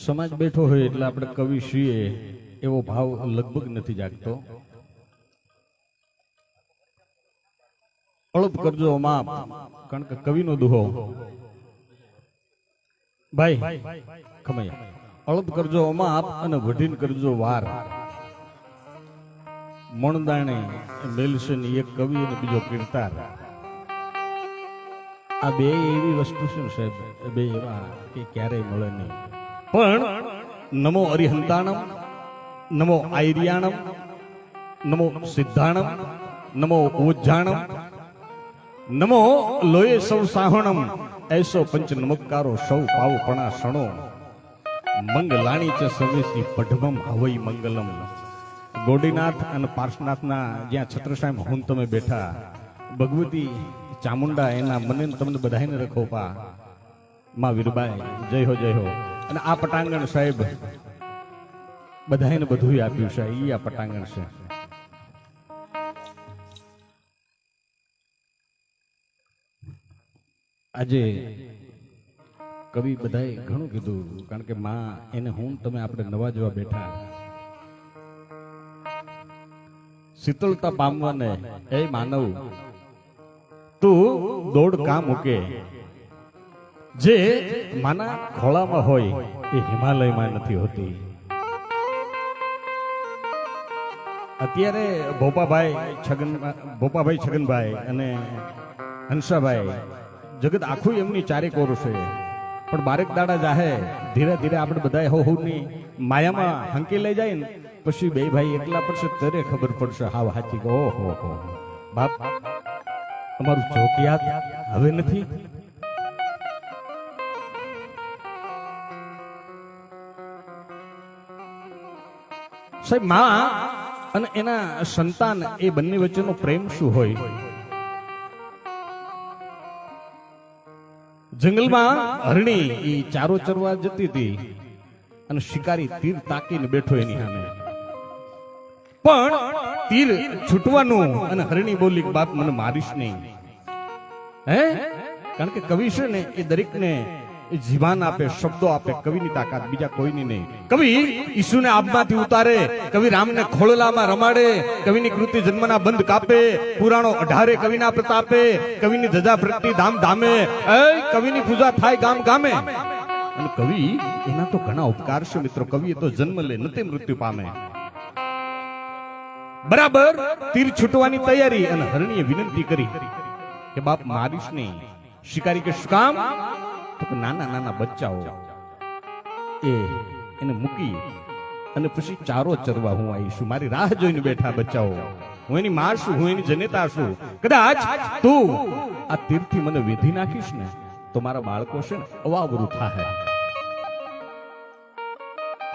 સમાજ બેઠો હોય એટલે આપણે કવિ છીએ એવો ભાવ લગભગ નથી જાગતો. અળપ કરજો માપ, કારણ કે કવિનો દુહો. ભાઈ ખમૈયા, અળપ કરજો માપ અને વઢીન કરજો વાર. મણદાણે મેલશે ને એક કવિ અને બીજો કીર્તાર. આ બે એવી વસ્તુ છે સાહેબ, બે એવા કે ક્યારેય મળે નહીં. પણ નમો અરિહંતાણમ, નમો આયર્યાણમ, નમો સિદ્ધાણમ, નમો ઉજ્જાણમ, નમો લોય સૌ સાહણમ, એસો પંચ નમસ્કારો સૌ પાવપણા સણો. મંગલાણી ચ સવેસી પઢમમ હવઈ મંગલમ. ગોડીનાથ અને પાર્શનાથના જ્યાં છત્રસામ હું તમે બેઠા, ભગવતી ચામુંડા એના મને તમને બધાને રખો પા. માં વીરબાઈ જય હો જય હો. અને આ પટાંગણ સાહેબ બધાને બધું આપ્યું છે, એ આ પટાંગણ છે. આજે કવિ બધાએ ઘણું કીધું, કારણ કે માં એને હું તમે આપણે નવાજવા બેઠા. શીતળતા પામવાને એ માનવ તું દોડ કામ મૂકે. જે માના ખોળામાં હોય એ હિમાલયમાં નથી હોતી. અત્યારે ભોપાભાઈ છગનભાઈ અને હંસાભાઈ જગત આખું એમની ચારે કોરો છે. પણ બારેક દાડા જાહે ધીરે ધીરે આપણે બધા હોની માયામાં હંકી લઈ જાય ને પછી બે ભાઈ એકલા પડશે ત્યારે ખબર પડશે હાવ હાચી કે ઓહો હો બાપ અમારું ચોકિયાત હવે નથી. સાહેબ માં અને એના સંતાન એ બંને વચ્ચેનો પ્રેમ શું હોય? જંગલમાં હરણી એ ચારો ચરવા જતી હતી અને શિકારી તીર તાકીને બેઠો એની સામે. પણ તીર છૂટવાનું અને હરણી બોલી બાપ મને મારીશ નહીં. હે કારણ કે કવિ છે ને એ દરેકને જીવાન આપે, શબ્દો આપે. કવિની તાકાત બીજા કોઈની નહીં. કવિ ઈસુને આબમાંથી ઉતારે, કવિ રામને ખોળલામાં રમાડે, કવિની કૃતિ જન્મના બંધ કાપે, પુરાણો 18 કવિના પ્રતાપે, કવિની ધજા પ્રગટી ધામ ધામે, કવિની પૂજા થાય ગામ ગામે. અને કવિ એના તો ઘણા ઉપકાર છે મિત્રો. કવિ તો જન્મ લે નતે મૃત્યુ પામે. બરાબર તીર છૂટવાની તૈયારી અને હરણીએ વિનંતી કરી કે બાપ મારીશ નહીં. શિકારી કે શું કામ? તો નાના નાના બચ્ચાઓ એને મૂકી અને પછી ચારો ચરવા હું આવીશું. મારી રાહ જોઈને બેઠા બચ્ચાઓ. હું એની માં છું, હું એની જનેતા છું. કદાચ તું આ તીરથી મને વેધી નાખીશ ને તો મારા બાળકો છે ને અવાવરું થાય.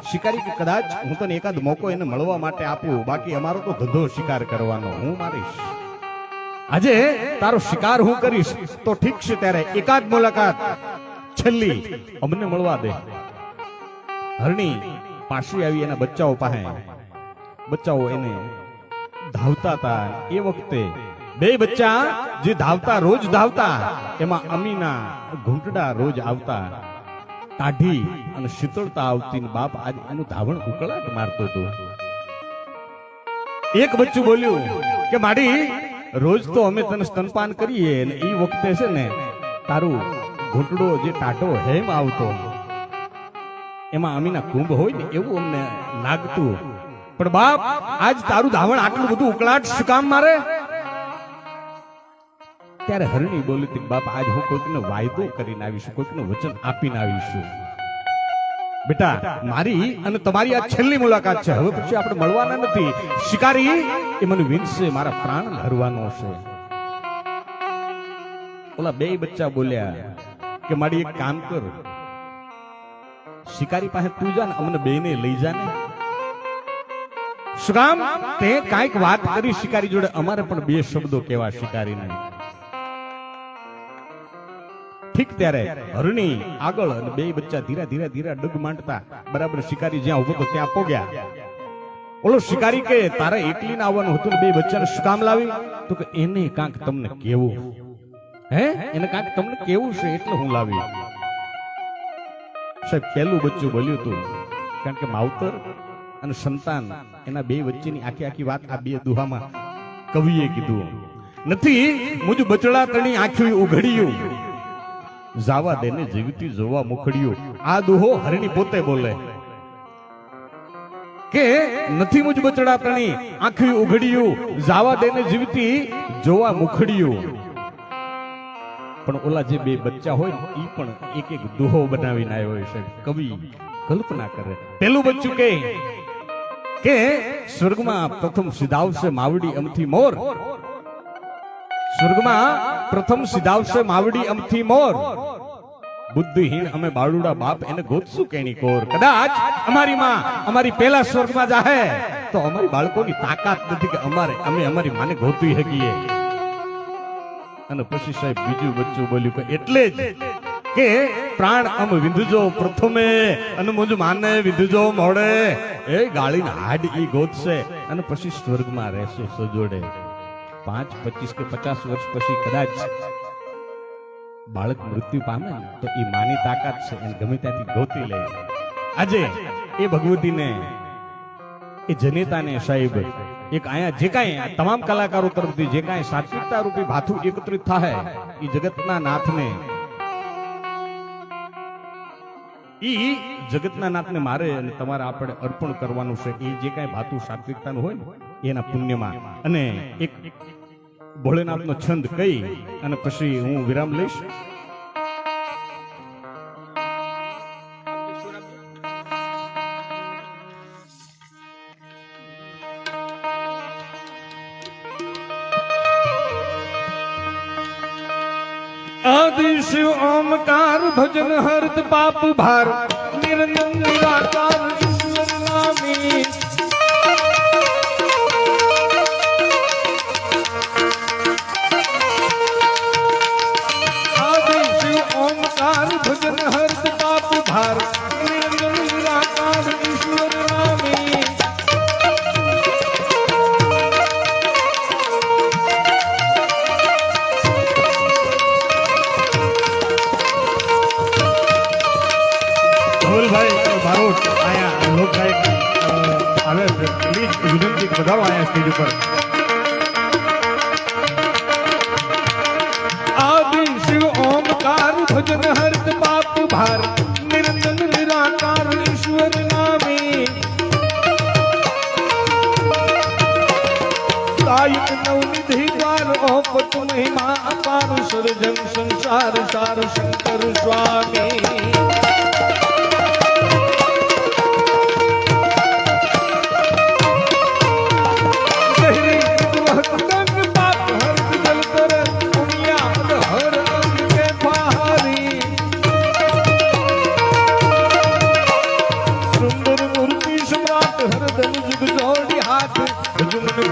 શિકારી કે કદાચ હું તને એકાદ મોકો એને મળવા માટે આપું, બાકી અમારો તો ધંધો શિકાર કરવાનો, હું મારીશ. આજે તારો શિકાર હું કરીશ તો ઠીક છે, ત્યારે એકાદ મુલાકાત છેલ્લી અમને મળવા દે. હરણી પાછી આવી એના બચ્ચાઓ પાસે. બચ્ચાઓ એને ધાવતા હતા. એ વખતે બે બચ્ચા જે ધાવતા રોજ ધાવતા એમાં અમીના ઘૂંટડા રોજ આવતા. ટાઢી અને શીતળતા આવતી. બાપ આજ એનું ધાવણ ઉકળાટ મારતો હતો. એક બચ્ચું બોલ્યું કે માડી રોજ તો અમે તને સ્તનપાન કરીએ ને એ વખતે છે ને તારું ઘૂંટડો જે ટાઢો હેમ આવતો એમાં અમીના કુંભ હોય ને એવું અમને લાગતું. પણ બાપ આજ તારું ધાવણ આટલું બધું ઉકળાટ શું કામ મારે? ત્યારે હરણી બોલી હતી બાપ આજ હું કોઈકને વાયદો કરીને આવીશું, કોઈકનું વચન આપીને આવીશું. બેટા મારી અને તમારી આ છેલ્લી મુલાકાત છે, હવે પછી આપણે મળવાના નથી. શિકારી એ મને વિનશે, મારા પ્રાણ હરવાનો છે. ઓલા બે બચ્ચા બોલ્યા કે મારી એક કામ કર, શિકારી પાસે તું જા ને અમને બેને લઈ જા ને. શું કામ? તે કાંઈક વાત કરી શિકારી જોડે, અમારે પણ બે શબ્દો કેવા શિકારીને. ઠીક ત્યારે હરણી આગળ અને બે બચ્ચા ધીરા ધીરા ધીરા ડગ માંડતા બરાબર શિકારી જ્યાં ઉભો તો ત્યાં પોગ્યા. ઓલો શિકારી કે તારે એકલીને આવવાનું હતું ને બે બચ્ચાને શું કામ લાવી? તો કે એને કાંક તમને કેવું. હે એને કાંક તમને કેવું છે એટલે હું લાવી. સાહેબ પહેલું બચ્ચું બોલ્યું હતું, કારણ કે માવતર અને સંતાન એના બે વચ્ચેની આખી વાત આ બે દુહામાં કવિએ કીધું. નથી મુજ બચડા તણી આંખ્યું ઉઘડ્યું, જાવા દેને જીવતી જોવા મુખડ્યું. આ દુહો હરણી પોતે બોલે કે નથી મુજ બચડા તણી આંખ્યું ઉઘડ્યું, જાવા દેને જીવતી જોવા મુખડ્યું. પણ ઓલા જે બે બચ્ચા હોય ને ઈ પણ એક એક દુહો બનાવીને આવ્યો હોય છે. કવિ કલ્પના કરે. પેલું બચ્ચું કે સ્વર્ગમાં પ્રથમ સીધાવશે માવડી અમથી મોર, સ્વર્ગમાં પ્રથમ સીધાવશે માવડી અમથી મોર, બુદ્ધિહીન અમે બાળુડા બાપ એને ગોતશું કેણી કોર. કદાચ અમારી માં અમારી પેલા સ્વર્ગમાં જાહે તો અમારી બાળકોની તાકાત નથી કે અમે અમારી માને ગોતી શકીએ. અને પછી સાહેબ બીજું બચ્ચું બોલ્યું કે એટલે જ કે પ્રાણ અમ વિંધજો પ્રથમે અને મુજ માને વિંધજો મોડે, એ ગાળીને હાડ ઈ ગોતશે અને પછી સ્વર્ગમાં રહેશે સજોડે. 5, 25 કે 50 વર્ષ પછી કદાચ બાળક મૃત્યુ પામે તો એ માની તાકાત છે એને ગમે ત્યાંથી ગોતી લે. આજે એ ભગવતીને એ જનેતાને સાહેબ એક આયા જે કાંઈ તમામ કલાકારો તરફથી જે કાંઈ સાત્વિકતા રૂપી ભાથું એકત્રિત થાય એ જગતના નાથને જગતના નાથને મારે અને તમારે આપણે અર્પણ કરવાનું છે. એ જે કાંઈ ભાથું સાત્વિકતાનું હોય ને એના પુણ્યમાં. અને એક ભોળેનાથનો છંદ કહી અને પછી હું વિરામ લઈશ. आदि शिव ओमकार भजन हरत पाप भार, निरंजन निराकार ईश्वर नामी. आदि शिव ओमकार भजन हरत पाप भार, निरंजन निराकार ईश्वर नामी. ભાઈ બારોટ આયા લોક ગાયક આવે પ્લીઝ વિનંતી વધારો આયા સ્ટેજ ઉપર. આદિ શિવ ઓમકાર ભજન હરત પાપ ભાર, નિરંજન નિરાકાર ઈશ્વર નામી. કાયક નવનિધિ દ્વાર ઓપત મહિમા અપાર, સર્જન સંસાર સાર શંકર સ્વામી.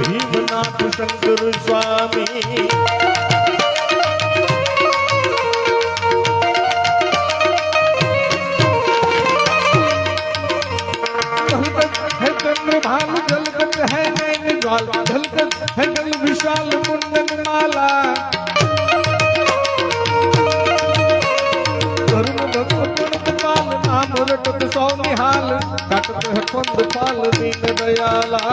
भीमनाथ शंकर स्वामी. है चंद्रभान जलगत है नैन ज्वाल, झलकत है गल विशाल मुंडन माला. धर्म भगवत पाल नाम रटत सौ निहाल, काटत है पंद पाल दीन दयाला.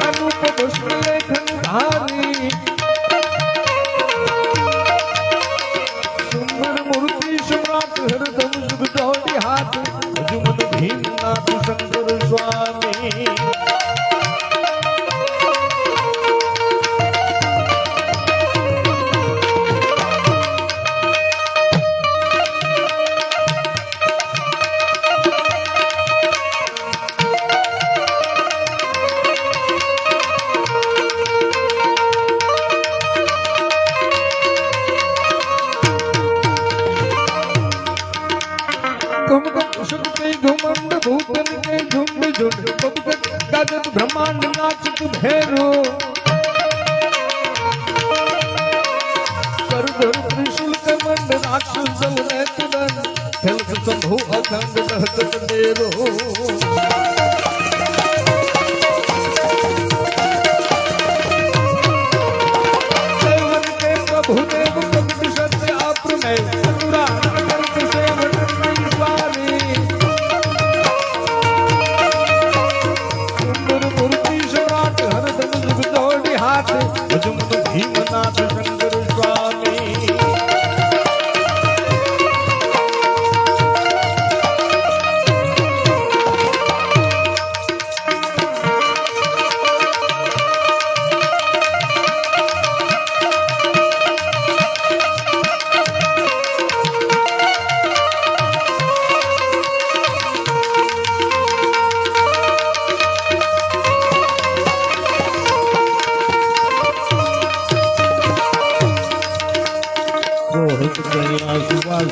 अनूप पुष्प लेखन धारी, सुंदर मूर्ति सम्राट हरदम जुग जोड़ी हाथ, जुमन भीमनाथ शंकर स्वामी. घुमंड भूतन के झुंड झुंड, गगन ब्रह्मांड नाचत भैरो. करधर त्रिशूल कमंड राक्षस जल रहतन, खेलत शंभु अखंड रहत डेरो.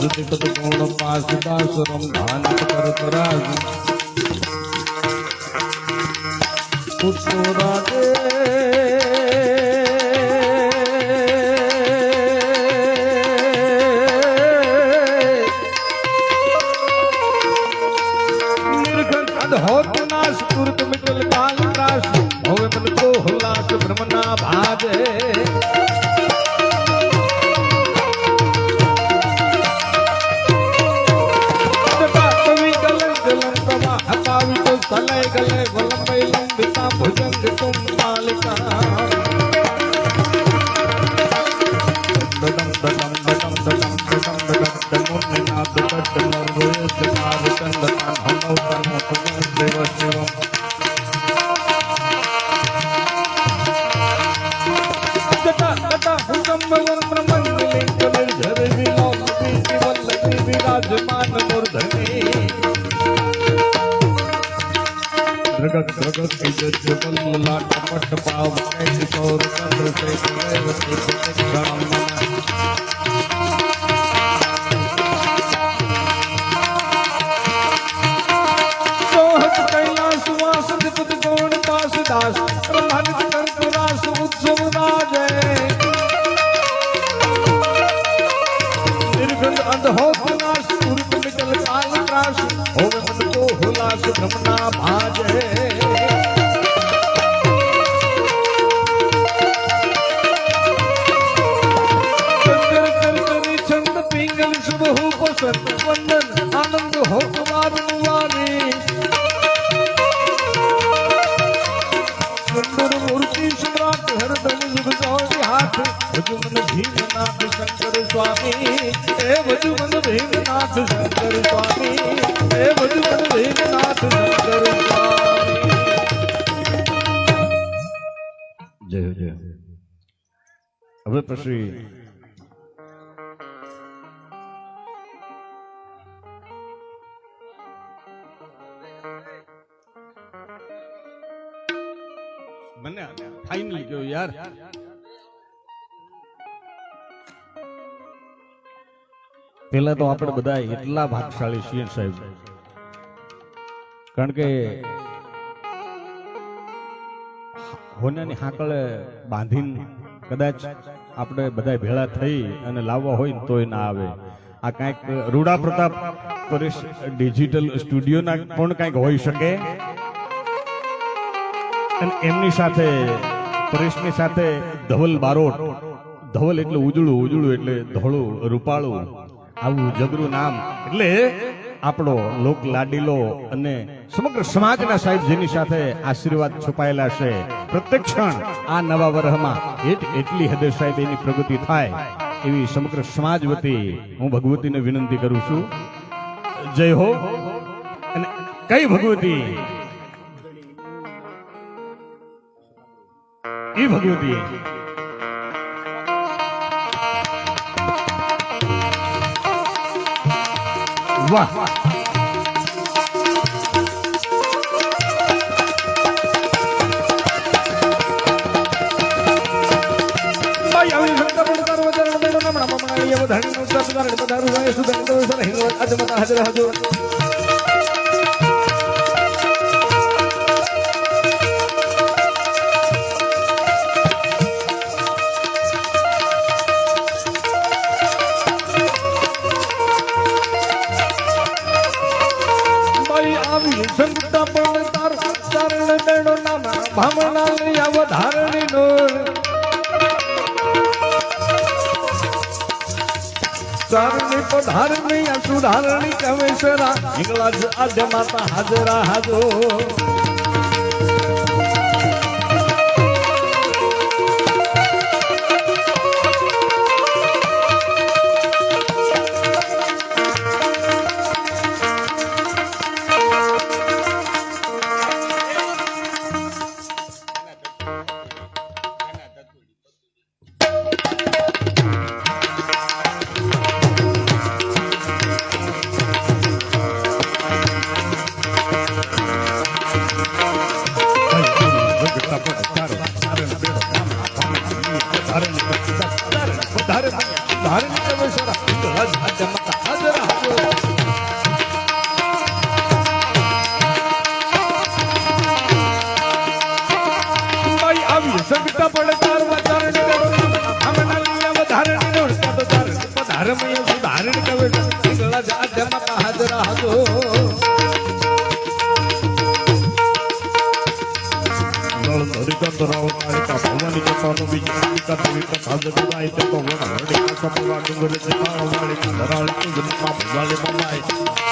जुति पद गुण पास दास रम धान कर तराज पुत्रा दे होत नाश तुरत मिटल काल त्रास होवे मन को हुलास ब्रह्म ना भाजे कवि गले जलम प्रभा हपावि तो तले गले वलंबे लंबिता भुजंग तुम मालिका दडम दडम दडम दडम दडम दडम दमुन नाद दडम रोय सकार चंदन हमो तन देव शिवम जटा जटा हुकम वन ब्रह्मन लिंग निर्झर विलोक बीति वल्लभी विराजमान मूर्धनि द्रगत द्रगत इज्जत बल लाट पट पाव कैसी सौर चंद्र से देवती क्षणम दास ब्रह्मांड कंकुरास उत्सव राजे निर्गुण अंधहोत नाश तुरत मिटल काल त्रास होवे मन को हुलास ब्रह्मना भाजे चंद्र चंद्री छंद पिंगल शुभ हो पसंद वंदन आनंद हो कुमार मुवारी मूर्ति सम्राट हरदम युग गौरी हाथ भजुमन भीमनाथ शंकर स्वामी हे भजुमन भीमनाथ शंकर स्वामी हे भजुमन भीमनाथ शंकर स्वामी जय जय હવે પછી મને ફાઇનલી ગયો યાર પેલા તો આપણે બધા એટલા ભાગશાળી છીએ સાહેબ કારણ કે હોનાની હાકળે બાંધીને કદાચ આપણે બધા ભેળા થઈ અને લાવવા હોય ને તોય ના આવે આ કાંઈક રૂડા પ્રતાપ પરેશ ડિજિટલ સ્ટુડિયોના પણ કાંઈક હોઈ શકે અને એમની સાથે પરેશની સાથે ધવલ બારોટ ધવલ એટલે ઉજળું ઉજળું એટલે ધોળું રૂપાળું આવું જબરું નામ એટલે આપણો લોક લાડીલો અને સમગ્ર સમાજના સાહેબ જેની સાથે આશીર્વાદ છુપાયેલા છે પ્રત્યેક ક્ષણ આ નવા વર્ષમાં એટલી હદે સાહેબ એની પ્રગતિ થાય એવી સમગ્ર સમાજ વતી હું ભગવતીને વિનંતી કરું છું જય હો અને કઈ ભગવતી એ ભગવતી વાહ સંગતા પણ તાર ચરણ દેણો નાના ભામણા લઈ અવધારણી નો ચારણી પધારણી સુધારણી કવેશરા હિંગળાજ આદ્ય માતા હાજરા હાજો ધારણ શંકા પડે તારવા તારણી કરો આમના લીલા વધારણી દોડતા તો તારણી પધારમય સુધારણી કવે ઈંગલા જાજમાં હાજર હાજો ધરિકંતરાવ કાળિકા ભવાની કથાનો બીજી કથા કથા જગદાય તે તો વરડી કથા પવા ડુંગર તે વાળી ધરાળી જમકા ભવાલે મમાય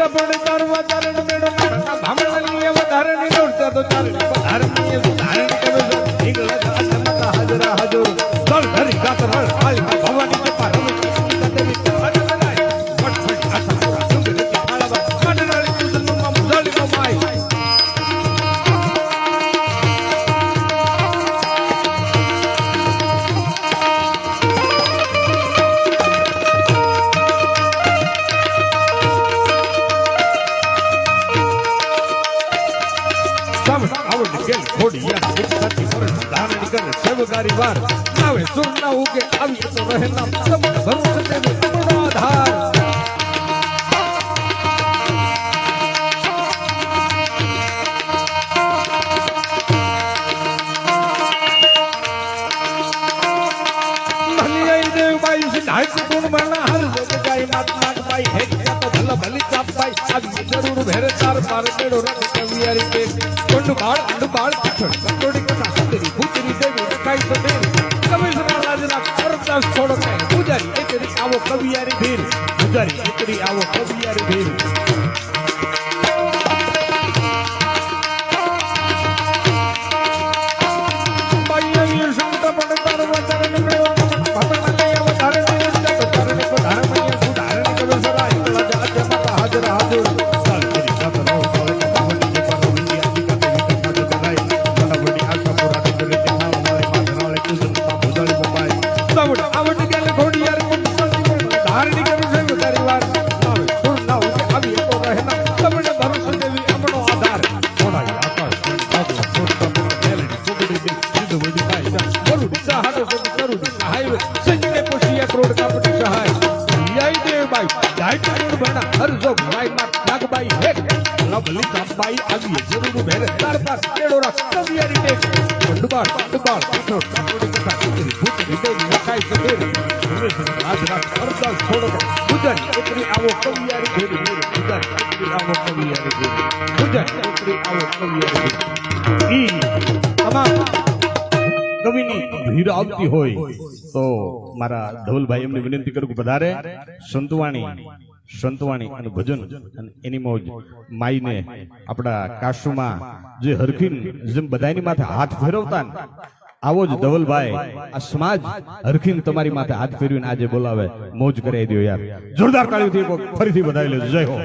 પડે તારવા તારણ મેળો ભામણની વધારણી દોડતા તો તારણી પધારણી સુધારણી કરે છે ઈંગલા જાજમાં હાજર હાજો ચલ ધરી ગાત રળ કાળિકા ભવાની કથા રમે કદેવી કથા બનાય ફટફટ આશા પૂરા ડુંગર તે ખાળવા કાડરાળી જમમાં મુધાલી મમાય સેવગારી વાર નાવે સુર ના ઉગે આવી તો રહે ના ભરોસે તેનો આધાર મલિયાઈ દેવબાઈ સિદ્ધાર્થ ગુણ મરણા હર જોગ જાય માત માત બાઈ હે તો ભલા ભલી ચાપ બાઈ આવી જરૂર ભેરે તાર પાર મેળો રખ કવિયારી કે કોંડ બાળ પીઠળ કંટોડી કથા સુતરી ભૂતરી દેવી કાઈ તો દેર કવિસના રાજના કરતાસ છોડો કે પૂજારી એકરી આવો કવિયારી ભીર પૂજારી એકરી આવો કવિયારી ભીર ભીડ આવતી હોય તો મારા ધવલભાઈ એમને વિનંતી કરું કે વધારે સંતવાણી અને ભજન અને એની મોજ માઈને આપણા કાશુમાં જે હરખીન જેમ બધાની માથે હાથ ફેરવતા ને આવો જ ધવલભાઈ આ સમાજ હરખીન તમારી માથે હાથ ફેરવીને આજે બોલાવે મોજ કરાવી દો યાર જોરદાર તાળીઓથી ફરીથી વધાવી લેજો જય હો